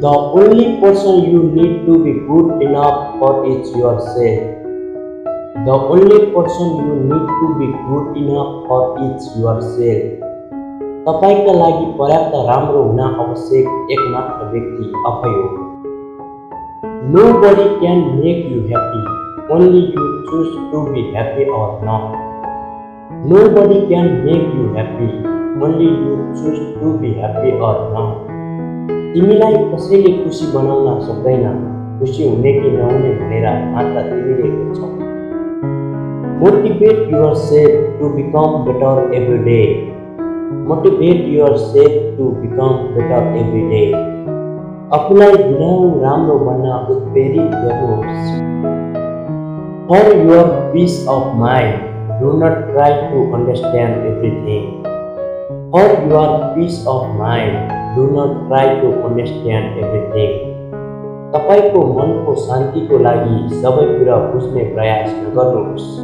The only person you need to be good enough for is yourself. The only person you need to be good enough for is yourself. तपाईका लागि पर्याप्त राम्रो हुन आवश्यक एकमात्र व्यक्ति आफै हो. Nobody can make you happy. Only you choose to be happy or not. Nobody can make you happy. Only you choose to be happy or not. तिमीलाई कसैले खुसी बनाउन सक्दैन, खुसी हुने कि नहुने भनेर मात्र तिमीले बुझ्छौ. Motivate yourself to become better every day. Motivate yourself to become better every day. आफूलाई दिनहुँ राम्रो बन्न उत्प्रेरित गर्नुहोस्. For your peace of mind, do not try to understand everything. For your peace of mind, do not try to understand everything. तपाईको मनको शान्तिको लागि सबै कुरा बुझ्ने प्रयास नगर्नुहोस्.